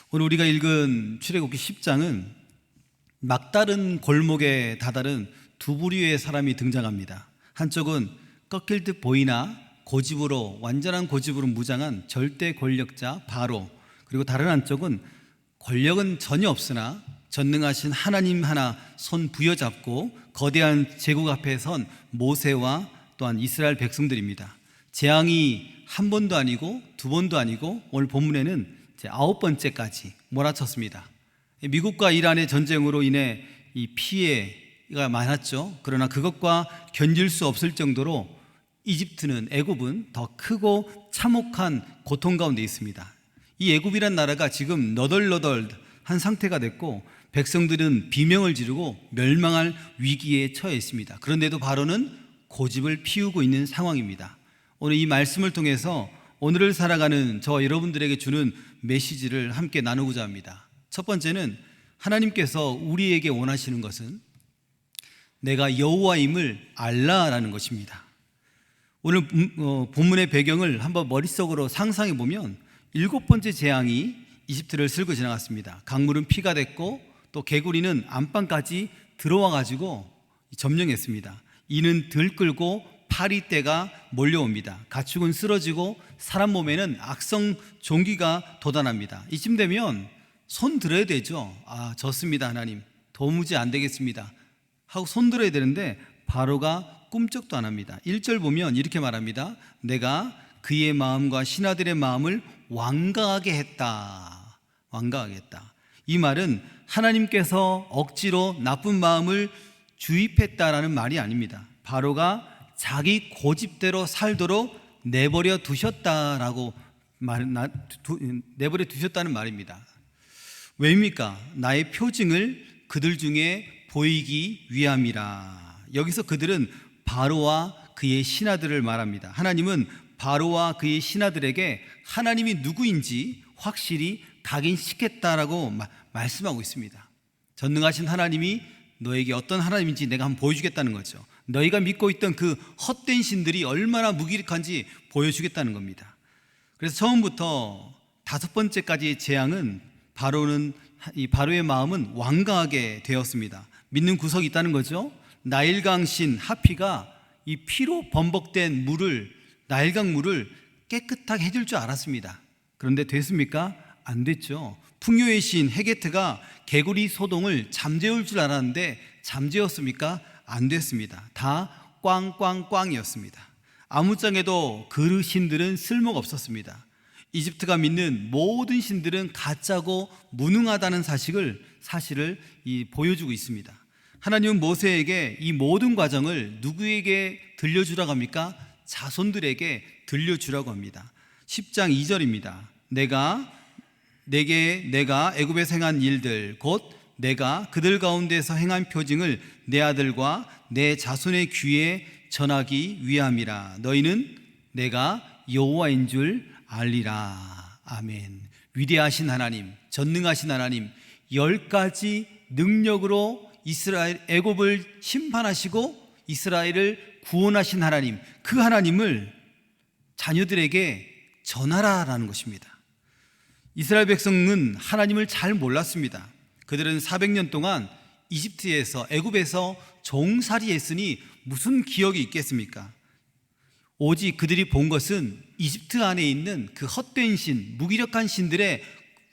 오늘 우리가 읽은 출애굽기 10장은 막다른 골목에 다다른 두 부류의 사람이 등장합니다. 한쪽은 꺾일 듯 보이나 고집으로, 완전한 고집으로 무장한 절대 권력자 바로, 그리고 다른 한쪽은 권력은 전혀 없으나 전능하신 하나님 하나 손 부여잡고 거대한 제국 앞에 선 모세와 또한 이스라엘 백성들입니다. 재앙이 한 번도 아니고 두 번도 아니고 오늘 본문에는 이제 9번째까지 몰아쳤습니다. 미국과 이란의 전쟁으로 인해 이 피해가 많았죠. 그러나 그것과 견딜 수 없을 정도로 이집트는, 애굽은 더 크고 참혹한 고통 가운데 있습니다. 이 애굽이란 나라가 지금 너덜너덜한 상태가 됐고 백성들은 비명을 지르고 멸망할 위기에 처해 있습니다. 그런데도 바로는 고집을 피우고 있는 상황입니다. 오늘 이 말씀을 통해서 오늘을 살아가는 저와 여러분들에게 주는 메시지를 함께 나누고자 합니다. 첫 번째는 하나님께서 우리에게 원하시는 것은 내가 여호와임을 알라라는 것입니다. 오늘 본문의 배경을 한번 머릿속으로 상상해 보면 7번째 재앙이 이집트를 쓸고 지나갔습니다. 강물은 피가 됐고 또 개구리는 안방까지 들어와 가지고 점령했습니다. 이는 들끓고 파리떼가 몰려옵니다. 가축은 쓰러지고 사람 몸에는 악성 종기가 돋아납니다. 이쯤 되면 손 들어야 되죠. 졌습니다 하나님, 도무지 안 되겠습니다 하고 손 들어야 되는데 바로가 꿈쩍도 안 합니다. 1절 보면 이렇게 말합니다. 내가 그의 마음과 신하들의 마음을 완강하게 했다. 완강하게 했다. 이 말은 하나님께서 억지로 나쁜 마음을 주입했다라는 말이 아닙니다. 바로가 자기 고집대로 살도록 내버려 두셨다라고 내버려 두셨다는 말입니다. 왜입니까? 나의 표징을 그들 중에 보이기 위함이라. 여기서 그들은 바로와 그의 신하들을 말합니다. 하나님은 바로와 그의 신하들에게 하나님이 누구인지 확실히 각인시켰다라고 말씀하고 있습니다. 전능하신 하나님이 너에게 어떤 하나님인지 내가 한번 보여주겠다는 거죠. 너희가 믿고 있던 그 헛된 신들이 얼마나 무기력한지 보여주겠다는 겁니다. 그래서 처음부터 5번째까지의 재앙은 바로의 마음은 완강하게 되었습니다. 믿는 구석이 있다는 거죠. 나일강 신 하피가 이 피로 범벅된 나일강 물을 깨끗하게 해줄 줄 알았습니다. 그런데 됐습니까? 안 됐죠. 풍요의 신 헤게트가 개구리 소동을 잠재울 줄 알았는데 잠재웠습니까? 안 됐습니다. 다 꽝꽝꽝이었습니다. 아무짝에도 그 신들은 쓸모가 없었습니다. 이집트가 믿는 모든 신들은 가짜고 무능하다는 사실을 보여주고 있습니다. 하나님은 모세에게 이 모든 과정을 누구에게 들려주라고 합니까? 자손들에게 들려주라고 합니다. 10장 2절입니다. 내가 애굽에서 행한 일들 곧 내가 그들 가운데서 행한 표징을 내 아들과 내 자손의 귀에 전하기 위함이라. 너희는 내가 여호와인 줄 알리라. 아멘. 위대하신 하나님, 전능하신 하나님, 10가지 능력으로 애굽을 심판하시고 이스라엘을 구원하신 하나님, 그 하나님을 자녀들에게 전하라라는 것입니다. 이스라엘 백성은 하나님을 잘 몰랐습니다. 그들은 400년 동안 애굽에서 종살이 했으니 무슨 기억이 있겠습니까? 오직 그들이 본 것은 이집트 안에 있는 그 헛된 신, 무기력한 신들의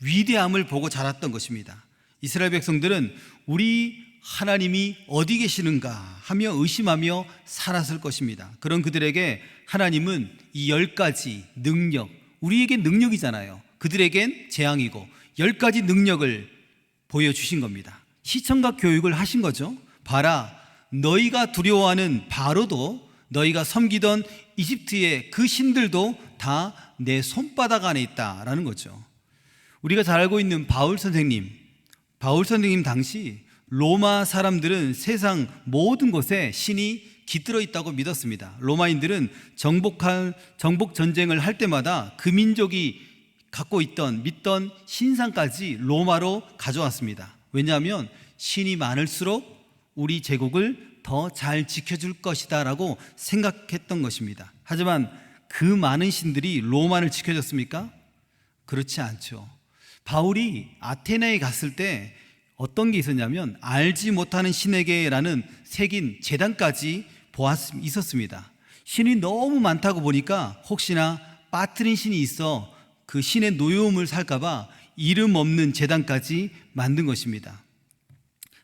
위대함을 보고 자랐던 것입니다. 이스라엘 백성들은 우리 하나님이 어디 계시는가 하며 의심하며 살았을 것입니다. 그런 그들에게 하나님은 이 10가지 능력, 우리에겐 능력이잖아요. 그들에겐 재앙이고 10가지 능력을 보여주신 겁니다. 시청각 교육을 하신 거죠. 봐라, 너희가 두려워하는 바로도, 너희가 섬기던 이집트의 그 신들도 다 내 손바닥 안에 있다라는 거죠. 우리가 잘 알고 있는 바울 선생님 당시 로마 사람들은 세상 모든 곳에 신이 깃들어 있다고 믿었습니다. 로마인들은 정복 전쟁을 할 때마다 그 민족이 갖고 믿던 신상까지 로마로 가져왔습니다. 왜냐하면 신이 많을수록 우리 제국을 더 잘 지켜줄 것이다 라고 생각했던 것입니다. 하지만 그 많은 신들이 로마를 지켜줬습니까? 그렇지 않죠. 바울이 아테네에 갔을 때 어떤 게 있었냐면 알지 못하는 신에게라는 새긴 제단까지 있었습니다. 신이 너무 많다고 보니까 혹시나 빠뜨린 신이 있어 그 신의 노여움을 살까봐 이름 없는 제단까지 만든 것입니다.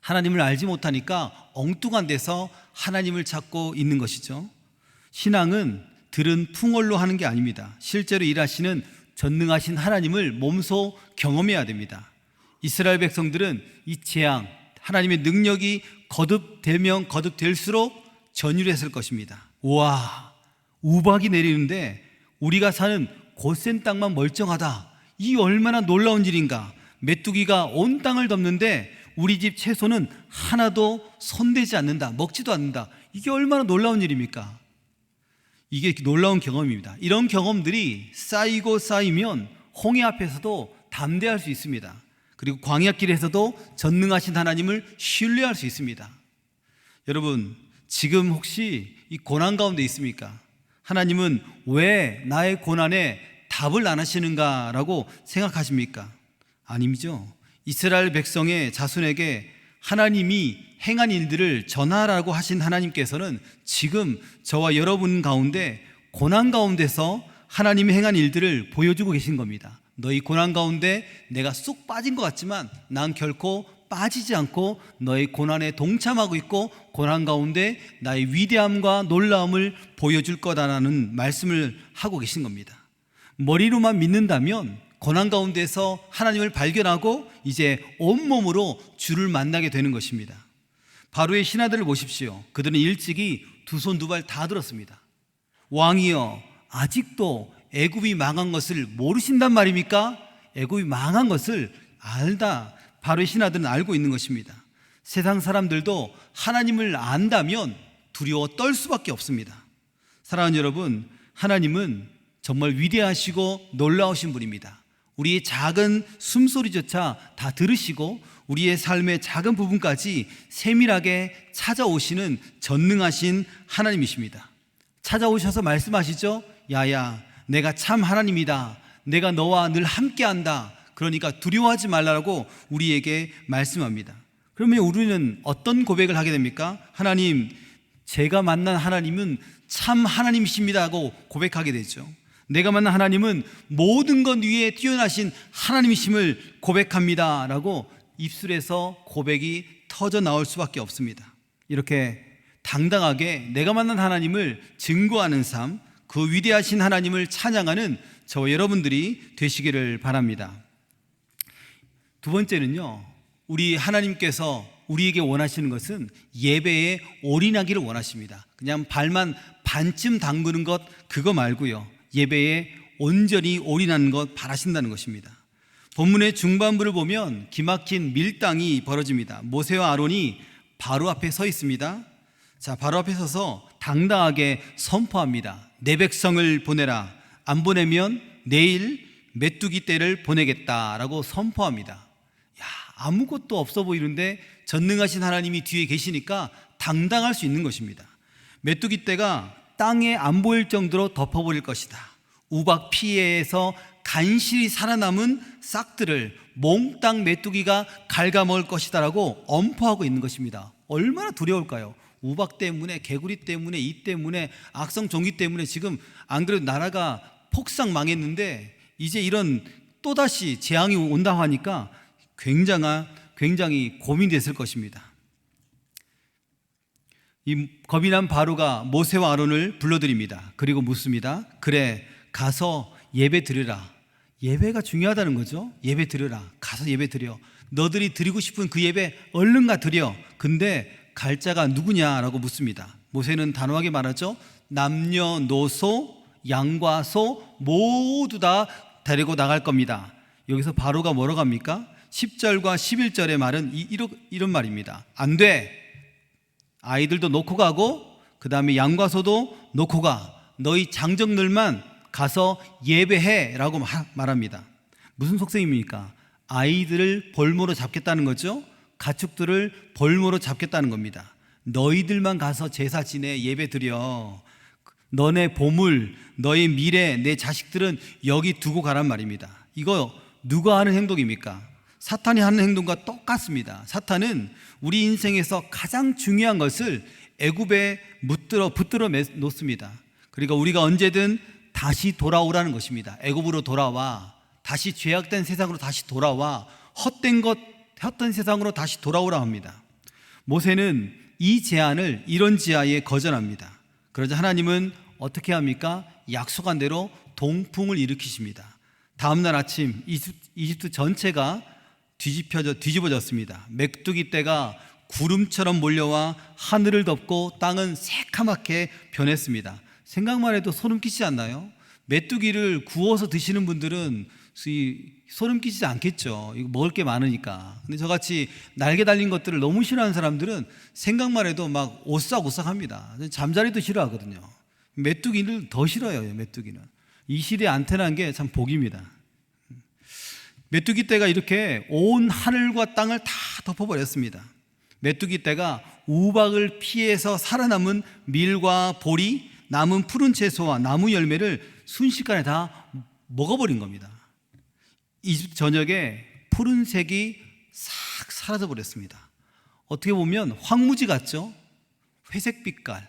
하나님을 알지 못하니까 엉뚱한 데서 하나님을 찾고 있는 것이죠. 신앙은 들은 풍월로 하는 게 아닙니다. 실제로 일하시는 전능하신 하나님을 몸소 경험해야 됩니다. 이스라엘 백성들은 이 재앙, 하나님의 능력이 거듭되면 거듭될수록 전율했을 것입니다. 와, 우박이 내리는데 우리가 사는 고센 땅만 멀쩡하다. 이 얼마나 놀라운 일인가. 메뚜기가 온 땅을 덮는데 우리 집 채소는 하나도 손대지 않는다. 먹지도 않는다. 이게 얼마나 놀라운 일입니까? 이게 놀라운 경험입니다. 이런 경험들이 쌓이고 쌓이면 홍해 앞에서도 담대할 수 있습니다. 그리고 광야길에서도 전능하신 하나님을 신뢰할 수 있습니다. 여러분, 지금 혹시 이 고난 가운데 있습니까? 하나님은 왜 나의 고난에 답을 안 하시는가 라고 생각하십니까? 아니죠. 이스라엘 백성의 자손에게 하나님이 행한 일들을 전하라고 하신 하나님께서는 지금 저와 여러분 가운데 고난 가운데서 하나님이 행한 일들을 보여주고 계신 겁니다. 너희 고난 가운데 내가 쏙 빠진 것 같지만 난 결코 빠지지 않고 너희 고난에 동참하고 있고 고난 가운데 나의 위대함과 놀라움을 보여줄 거다라는 말씀을 하고 계신 겁니다. 머리로만 믿는다면 고난 가운데서 하나님을 발견하고 이제 온몸으로 주를 만나게 되는 것입니다. 바로의 신하들을 보십시오. 그들은 일찍이 두 손 두 발 다 들었습니다. 왕이여, 아직도 애굽이 망한 것을 모르신단 말입니까? 애굽이 망한 것을 알다 바로의 신하들은 알고 있는 것입니다. 세상 사람들도 하나님을 안다면 두려워 떨 수밖에 없습니다. 사랑하는 여러분, 하나님은 정말 위대하시고 놀라우신 분입니다. 우리의 작은 숨소리조차 다 들으시고 우리의 삶의 작은 부분까지 세밀하게 찾아오시는 전능하신 하나님이십니다. 찾아오셔서 말씀하시죠. 야야, 내가 참 하나님이다. 내가 너와 늘 함께한다. 그러니까 두려워하지 말라고 우리에게 말씀합니다. 그러면 우리는 어떤 고백을 하게 됩니까? 하나님, 제가 만난 하나님은 참 하나님이십니다 하고 고백하게 되죠. 내가 만난 하나님은 모든 것 위에 뛰어나신 하나님이심을 고백합니다 라고 입술에서 고백이 터져 나올 수밖에 없습니다. 이렇게 당당하게 내가 만난 하나님을 증거하는 삶, 그 위대하신 하나님을 찬양하는 저와 여러분들이 되시기를 바랍니다. 두 번째는요, 우리 하나님께서 우리에게 원하시는 것은 예배에 올인하기를 원하십니다. 그냥 발만 반쯤 담그는 것 그거 말고요, 예배에 온전히 올인하는 것 바라신다는 것입니다. 본문의 중반부를 보면 기막힌 밀당이 벌어집니다. 모세와 아론이 바로 앞에 서 있습니다. 자, 바로 앞에 서서 당당하게 선포합니다. 내 백성을 보내라. 안 보내면 내일 메뚜기 떼를 보내겠다라고 선포합니다. 야, 아무것도 없어 보이는데 전능하신 하나님이 뒤에 계시니까 당당할 수 있는 것입니다. 메뚜기 떼가 땅에 안 보일 정도로 덮어버릴 것이다. 우박 피해에서 간신히 살아남은 싹들을 몽땅 메뚜기가 갉아먹을 것이다 라고 엄포하고 있는 것입니다. 얼마나 두려울까요? 우박 때문에, 개구리 때문에, 이 때문에, 악성 종기 때문에 지금 안 그래도 나라가 폭삭 망했는데 이제 이런 또다시 재앙이 온다고 하니까 굉장히 고민됐을 것입니다. 이 겁이 난 바로가 모세와 아론을 불러드립니다. 그리고 묻습니다. 그래, 가서 예배 드리라. 예배가 중요하다는 거죠. 예배 드리라. 가서 예배 드려. 너들이 드리고 싶은 그 예배 얼른 가 드려. 근데 갈 자가 누구냐라고 묻습니다. 모세는 단호하게 말하죠. 남녀노소, 양과 소 모두 다 데리고 나갈 겁니다. 여기서 바로가 뭐라고 합니까? 10절과 11절의 말은 이런 말입니다. 안 돼. 아이들도 놓고 가고 그 다음에 양과 소도 놓고 가. 너희 장정들만 가서 예배해 라고 말합니다. 무슨 속셈입니까? 아이들을 볼모로 잡겠다는 거죠. 가축들을 볼모로 잡겠다는 겁니다. 너희들만 가서 제사 지내, 예배 드려. 너네 보물, 너의 미래, 내 자식들은 여기 두고 가란 말입니다. 이거 누가 하는 행동입니까? 사탄이 하는 행동과 똑같습니다. 사탄은 우리 인생에서 가장 중요한 것을 애굽에 붙들어 놓습니다. 그러니까 우리가 언제든 다시 돌아오라는 것입니다. 애굽으로 돌아와, 다시 죄악된 세상으로 다시 돌아와, 헛된 세상으로 다시 돌아오라 합니다. 모세는 이 제안을 이런 지하에 거절합니다. 그러자 하나님은 어떻게 합니까? 약속한 대로 동풍을 일으키십니다. 다음날 아침 이집트 전체가 뒤집어졌습니다. 메뚜기 떼가 구름처럼 몰려와 하늘을 덮고 땅은 새카맣게 변했습니다. 생각만 해도 소름 끼치지 않나요? 메뚜기를 구워서 드시는 분들은 소름 끼치지 않겠죠. 이거 먹을 게 많으니까. 근데 저같이 날개 달린 것들을 너무 싫어하는 사람들은 생각만 해도 막 오싹오싹합니다. 잠자리도 싫어하거든요. 메뚜기를 더 싫어해요. 메뚜기는 이 시대에 안테나한 게 참 복입니다. 메뚜기 떼가 이렇게 온 하늘과 땅을 다 덮어버렸습니다. 메뚜기 떼가 우박을 피해서 살아남은 밀과 보리, 남은 푸른 채소와 나무 열매를 순식간에 다 먹어버린 겁니다. 이집트 전역에 푸른색이 싹 사라져 버렸습니다. 어떻게 보면 황무지 같죠? 회색 빛깔,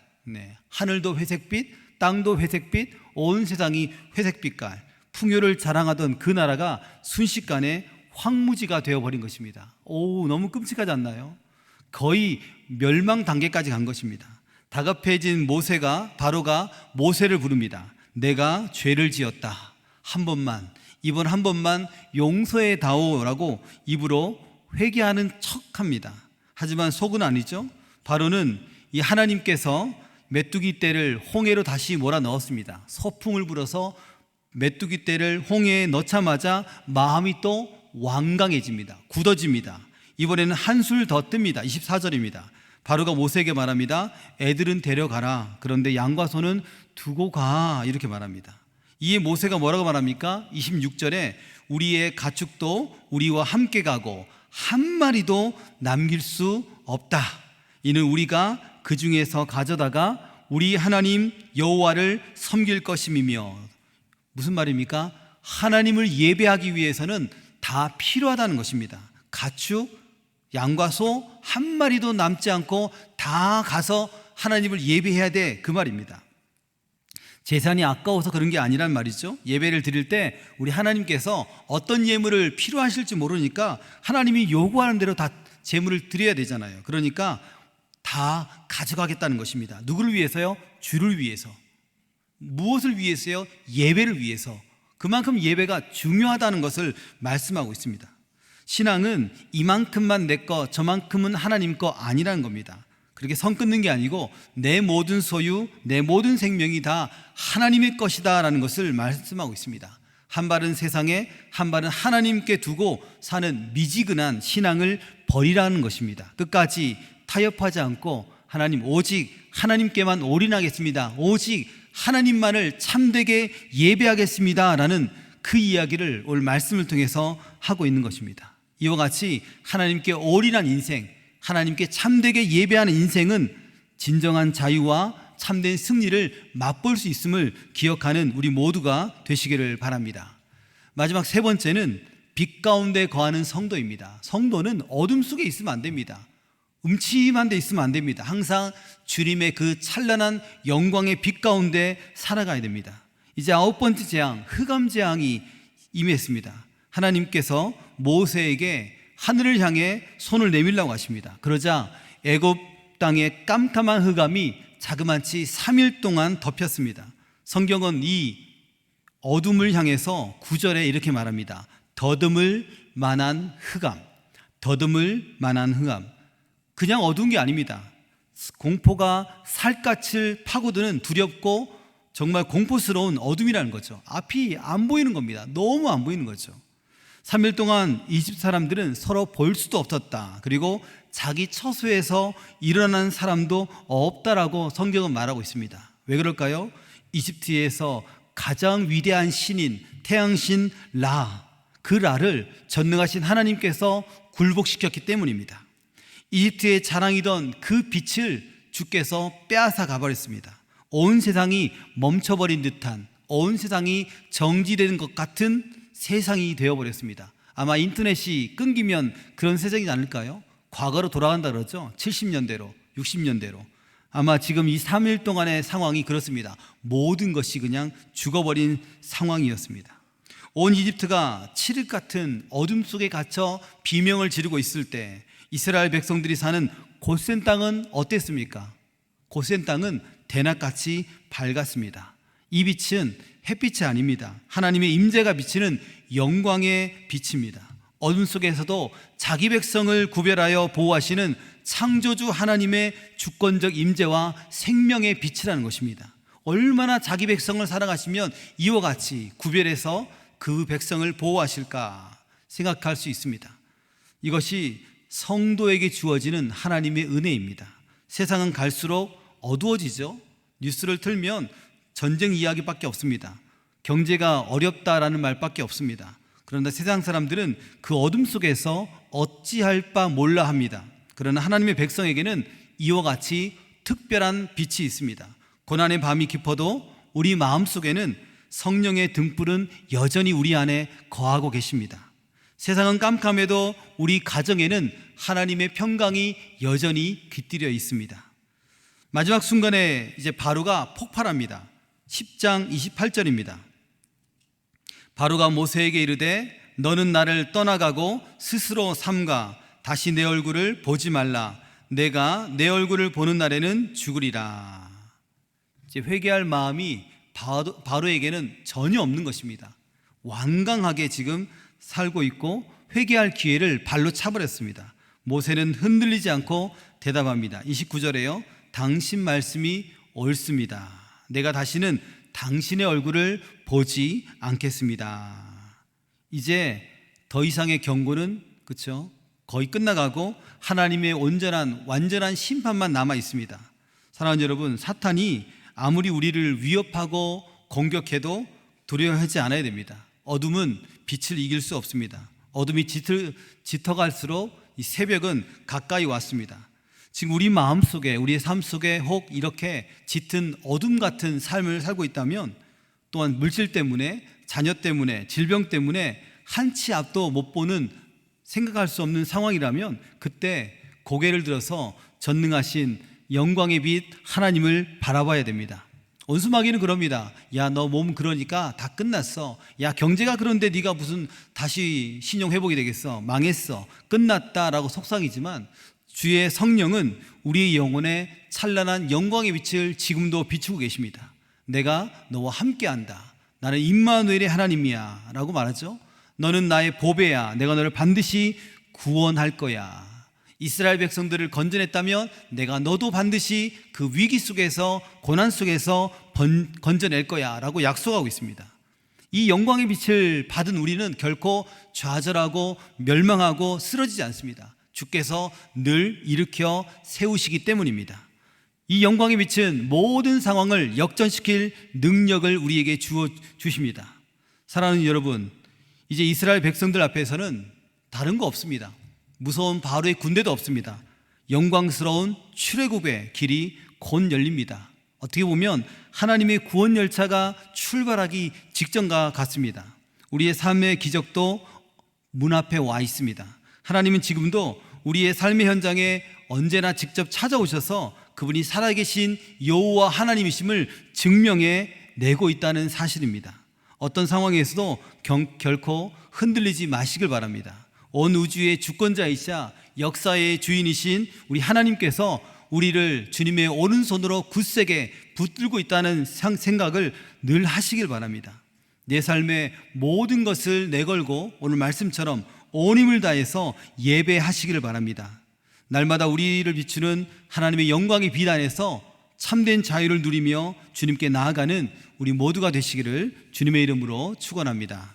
하늘도 회색빛, 땅도 회색빛, 온 세상이 회색 빛깔, 풍요를 자랑하던 그 나라가 순식간에 황무지가 되어버린 것입니다. 너무 끔찍하지 않나요? 거의 멸망 단계까지 간 것입니다. 다급해진 바로가 모세를 부릅니다. 내가 죄를 지었다. 이번 한 번만 용서해 다오라고 입으로 회개하는 척합니다. 하지만 속은 아니죠. 바로는 이 하나님께서 메뚜기 떼를 홍해로 다시 몰아넣었습니다. 서풍을 불어서 메뚜기 떼를 홍해에 넣자마자 마음이 또 완강해집니다. 굳어집니다. 이번에는 한술 더 뜹니다. 24절입니다. 바로가 모세에게 말합니다. 애들은 데려가라. 그런데 양과 소는 두고 가. 이렇게 말합니다. 이에 모세가 뭐라고 말합니까? 26절에 우리의 가축도 우리와 함께 가고 한 마리도 남길 수 없다. 이는 우리가 그 중에서 가져다가 우리 하나님 여호와를 섬길 것임이며. 무슨 말입니까? 하나님을 예배하기 위해서는 다 필요하다는 것입니다. 가축, 양과 소 한 마리도 남지 않고 다 가서 하나님을 예배해야 돼, 그 말입니다. 재산이 아까워서 그런 게 아니란 말이죠. 예배를 드릴 때 우리 하나님께서 어떤 예물을 필요하실지 모르니까 하나님이 요구하는 대로 다 제물을 드려야 되잖아요. 그러니까 다 가져가겠다는 것입니다. 누구를 위해서요? 주를 위해서. 무엇을 위해서요? 예배를 위해서. 그만큼 예배가 중요하다는 것을 말씀하고 있습니다. 신앙은 이만큼만 내 거, 저만큼은 하나님 거 아니라는 겁니다. 그렇게 선 끊는 게 아니고 내 모든 소유, 내 모든 생명이 다 하나님의 것이다 라는 것을 말씀하고 있습니다. 한 발은 세상에, 한 발은 하나님께 두고 사는 미지근한 신앙을 버리라는 것입니다. 끝까지 타협하지 않고 하나님, 오직 하나님께만 올인하겠습니다. 오직 하나님만을 참되게 예배하겠습니다 라는 그 이야기를 오늘 말씀을 통해서 하고 있는 것입니다. 이와 같이 하나님께 올인한 인생, 하나님께 참되게 예배하는 인생은 진정한 자유와 참된 승리를 맛볼 수 있음을 기억하는 우리 모두가 되시기를 바랍니다. 마지막 세 번째는 빛 가운데 거하는 성도입니다. 성도는 어둠 속에 있으면 안 됩니다. 음침한 데 있으면 안 됩니다. 항상 주님의 그 찬란한 영광의 빛 가운데 살아가야 됩니다. 이제 9번째 재앙, 흑암 재앙이 임했습니다. 하나님께서 모세에게 하늘을 향해 손을 내밀라고 하십니다. 그러자 애굽 땅의 깜깜한 흑암이 자그마치 3일 동안 덮였습니다. 성경은 이 어둠을 향해서 9절에 이렇게 말합니다. 더듬을 만한 흑암, 더듬을 만한 흑암. 그냥 어두운 게 아닙니다. 공포가 살갗을 파고드는 두렵고 정말 공포스러운 어둠이라는 거죠. 앞이 안 보이는 겁니다. 너무 안 보이는 거죠. 3일 동안 이집트 사람들은 서로 볼 수도 없었다. 그리고 자기 처소에서 일어나는 사람도 없다라고 성경은 말하고 있습니다. 왜 그럴까요? 이집트에서 가장 위대한 신인 태양신 라, 그 라를 전능하신 하나님께서 굴복시켰기 때문입니다. 이집트의 자랑이던 그 빛을 주께서 빼앗아 가버렸습니다. 온 세상이 멈춰버린 듯한, 온 세상이 정지되는 것 같은 세상이 되어버렸습니다. 아마 인터넷이 끊기면 그런 세상이지 않을까요? 과거로 돌아간다 그러죠. 70년대로, 60년대로. 아마 지금 이 3일 동안의 상황이 그렇습니다. 모든 것이 그냥 죽어버린 상황이었습니다. 온 이집트가 칠흑 같은 어둠 속에 갇혀 비명을 지르고 있을 때 이스라엘 백성들이 사는 고센 땅은 어땠습니까? 고센 땅은 대낮같이 밝았습니다. 이 빛은 햇빛이 아닙니다. 하나님의 임재가 비치는 영광의 빛입니다. 어둠 속에서도 자기 백성을 구별하여 보호하시는 창조주 하나님의 주권적 임재와 생명의 빛이라는 것입니다. 얼마나 자기 백성을 사랑하시면 이와 같이 구별해서 그 백성을 보호하실까 생각할 수 있습니다. 이것이 성도에게 주어지는 하나님의 은혜입니다. 세상은 갈수록 어두워지죠. 뉴스를 틀면 전쟁 이야기밖에 없습니다. 경제가 어렵다라는 말밖에 없습니다. 그런데 세상 사람들은 그 어둠 속에서 어찌할 바 몰라 합니다. 그러나 하나님의 백성에게는 이와 같이 특별한 빛이 있습니다. 고난의 밤이 깊어도 우리 마음속에는 성령의 등불은 여전히 우리 안에 거하고 계십니다. 세상은 깜깜해도 우리 가정에는 하나님의 평강이 여전히 깃들여 있습니다. 마지막 순간에 이제 바로가 폭발합니다. 10장 28절입니다. 바로가 모세에게 이르되 너는 나를 떠나가고 스스로 삼가 다시 내 얼굴을 보지 말라. 내가 내 얼굴을 보는 날에는 죽으리라. 이제 회개할 마음이 바로에게는 전혀 없는 것입니다. 완강하게 지금 살고 있고 회개할 기회를 발로 차버렸습니다. 모세는 흔들리지 않고 대답합니다. 29절에요. 당신 말씀이 옳습니다. 내가 다시는 당신의 얼굴을 보지 않겠습니다. 이제 더 이상의 경고는 그렇죠? 거의 끝나가고 하나님의 완전한 심판만 남아 있습니다. 사랑하는 여러분, 사탄이 아무리 우리를 위협하고 공격해도 두려워하지 않아야 됩니다. 어둠은 빛을 이길 수 없습니다. 어둠이 짙어갈수록 이 새벽은 가까이 왔습니다. 지금 우리 마음속에, 우리의 삶 속에 혹 이렇게 짙은 어둠 같은 삶을 살고 있다면, 또한 물질 때문에, 자녀 때문에, 질병 때문에 한 치 앞도 못 보는, 생각할 수 없는 상황이라면 그때 고개를 들어서 전능하신 영광의 빛 하나님을 바라봐야 됩니다. 원수마귀는 그럽니다. 야, 너 몸 그러니까 다 끝났어. 야, 경제가 그런데 네가 무슨 다시 신용 회복이 되겠어. 망했어. 끝났다라고 속상이지만 주의 성령은 우리의 영혼에 찬란한 영광의 빛을 지금도 비추고 계십니다. 내가 너와 함께한다. 나는 임마누엘의 하나님이야 라고 말하죠. 너는 나의 보배야. 내가 너를 반드시 구원할 거야. 이스라엘 백성들을 건져냈다면 내가 너도 반드시 그 위기 속에서, 고난 속에서 건져낼 거야 라고 약속하고 있습니다. 이 영광의 빛을 받은 우리는 결코 좌절하고 멸망하고 쓰러지지 않습니다. 주께서 늘 일으켜 세우시기 때문입니다. 이 영광의 빛은 모든 상황을 역전시킬 능력을 우리에게 주십니다. 사랑하는 여러분, 이제 이스라엘 백성들 앞에서는 다른 거 없습니다. 무서운 바로의 군대도 없습니다. 영광스러운 출애굽의 길이 곧 열립니다. 어떻게 보면 하나님의 구원 열차가 출발하기 직전과 같습니다. 우리의 삶의 기적도 문 앞에 와 있습니다. 하나님은 지금도 우리의 삶의 현장에 언제나 직접 찾아오셔서 그분이 살아계신 여호와 하나님이심을 증명해 내고 있다는 사실입니다. 어떤 상황에서도 결코 흔들리지 마시길 바랍니다. 온 우주의 주권자이자 역사의 주인이신 우리 하나님께서 우리를 주님의 오른손으로 굳세게 붙들고 있다는 생각을 늘 하시길 바랍니다. 내 삶의 모든 것을 내걸고 오늘 말씀처럼 온 힘을 다해서 예배하시기를 바랍니다. 날마다 우리를 비추는 하나님의 영광의 빛 안에서 참된 자유를 누리며 주님께 나아가는 우리 모두가 되시기를 주님의 이름으로 축원합니다.